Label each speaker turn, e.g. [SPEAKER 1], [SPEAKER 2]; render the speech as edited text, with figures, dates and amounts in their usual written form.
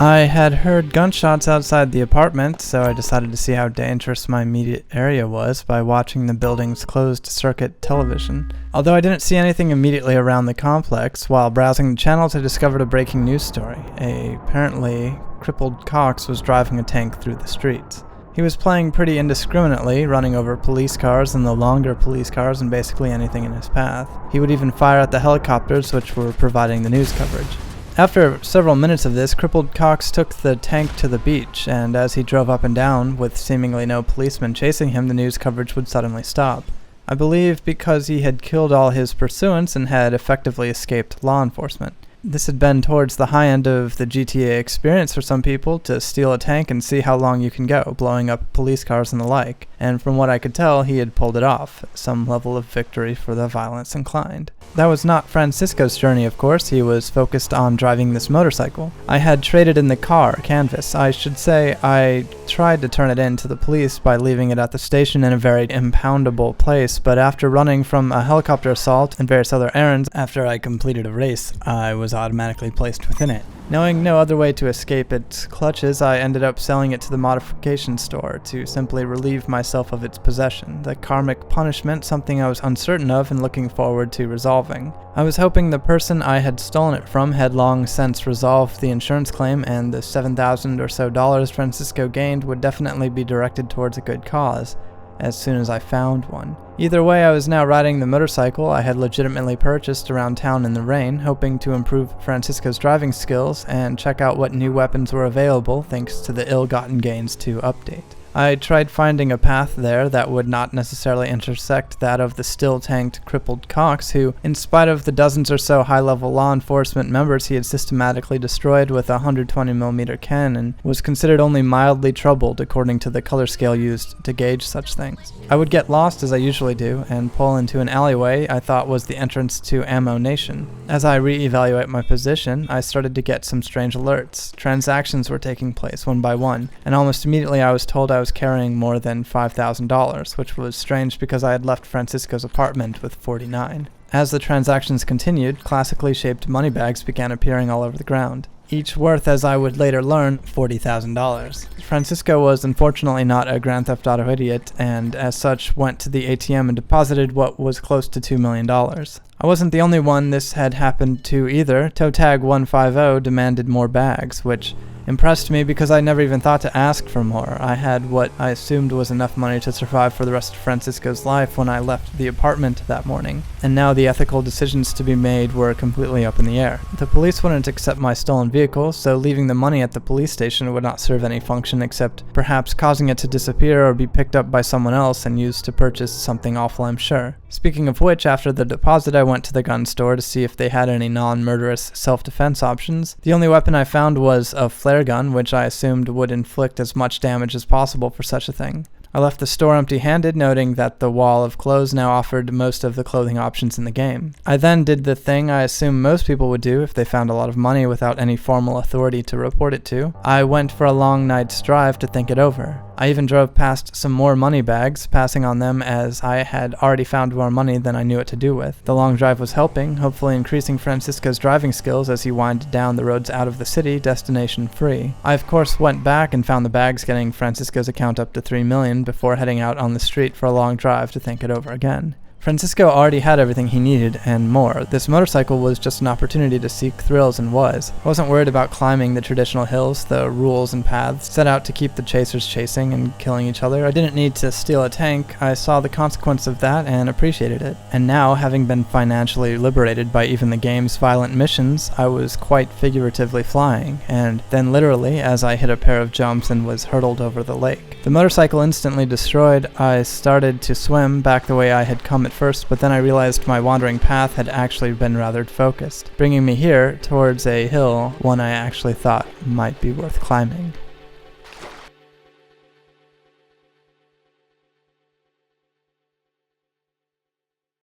[SPEAKER 1] I had heard gunshots outside the apartment, so I decided to see how dangerous my immediate area was by watching the building's closed-circuit television. Although I didn't see anything immediately around the complex, while browsing the channels I discovered a breaking news story. A apparently crippled Cox was driving a tank through the streets. He was playing pretty indiscriminately, running over police cars and the longer police cars and basically anything in his path. He would even fire at the helicopters which were providing the news coverage. After several minutes of this, crippled Cox took the tank to the beach, and as he drove up and down, with seemingly no policemen chasing him, the news coverage would suddenly stop. I believe because he had killed all his pursuants and had effectively escaped law enforcement. This had been towards the high end of the GTA experience for some people, to steal a tank and see how long you can go, blowing up police cars and the like, and from what I could tell, he had pulled it off, some level of victory for the violence inclined. That was not Francisco's journey, of course. He was focused on driving this motorcycle. I had traded in the car, Canvas. I should say I tried to turn it in to the police by leaving it at the station in a very impoundable place, but after running from a helicopter assault and various other errands after I completed a race, I was automatically placed within it. Knowing no other way to escape its clutches, I ended up selling it to the modification store to simply relieve myself of its possession, the karmic punishment, something I was uncertain of and looking forward to resolving. I was hoping the person I had stolen it from had long since resolved the insurance claim, and the $7,000 or so Francisco gained would definitely be directed towards a good cause, as soon as I found one. Either way, I was now riding the motorcycle I had legitimately purchased around town in the rain, hoping to improve Francisco's driving skills and check out what new weapons were available thanks to the ill-gotten gains 2 update. I tried finding a path there that would not necessarily intersect that of the still-tanked crippled Cox, who, in spite of the dozens or so high-level law enforcement members he had systematically destroyed with a 120mm cannon, was considered only mildly troubled according to the color scale used to gauge such things. I would get lost as I usually do, and pull into an alleyway I thought was the entrance to Ammo Nation. As I re-evaluate my position, I started to get some strange alerts. Transactions were taking place one by one, and almost immediately I was told I was carrying more than $5,000, which was strange because I had left Francisco's apartment with 49. As the transactions continued, classically shaped money bags began appearing all over the ground, each worth, as I would later learn, $40,000. Francisco was unfortunately not a Grand Theft Auto idiot, and as such went to the ATM and deposited what was close to $2 million. I wasn't the only one this had happened to either. Toe Tag 150 demanded more bags, which impressed me because I never even thought to ask for more. I had what I assumed was enough money to survive for the rest of Francisco's life when I left the apartment that morning, and now the ethical decisions to be made were completely up in the air. The police wouldn't accept my stolen vehicle, so leaving the money at the police station would not serve any function except perhaps causing it to disappear or be picked up by someone else and used to purchase something awful, I'm sure. Speaking of which, after the deposit I went to the gun store to see if they had any non-murderous self-defense options. The only weapon I found was a flare gun, which I assumed would inflict as much damage as possible for such a thing. I left the store empty-handed, noting that the wall of clothes now offered most of the clothing options in the game. I then did the thing I assume most people would do if they found a lot of money without any formal authority to report it to. I went for a long night's drive to think it over. I even drove past some more money bags, passing on them as I had already found more money than I knew what to do with. The long drive was helping, hopefully increasing Francisco's driving skills as he winded down the roads out of the city, destination free. I of course went back and found the bags getting Francisco's account up to $3 million before heading out on the street for a long drive to think it over again. Francisco already had everything he needed, and more. This motorcycle was just an opportunity to seek thrills, and was. I wasn't worried about climbing the traditional hills, the rules and paths set out to keep the chasers chasing and killing each other. I didn't need to steal a tank. I saw the consequence of that and appreciated it. And now, having been financially liberated by even the game's violent missions, I was quite figuratively flying, and then literally, as I hit a pair of jumps and was hurtled over the lake. The motorcycle instantly destroyed, I started to swim back the way I had come at first, but then I realized my wandering path had actually been rather focused, bringing me here towards a hill, one I actually thought might be worth climbing.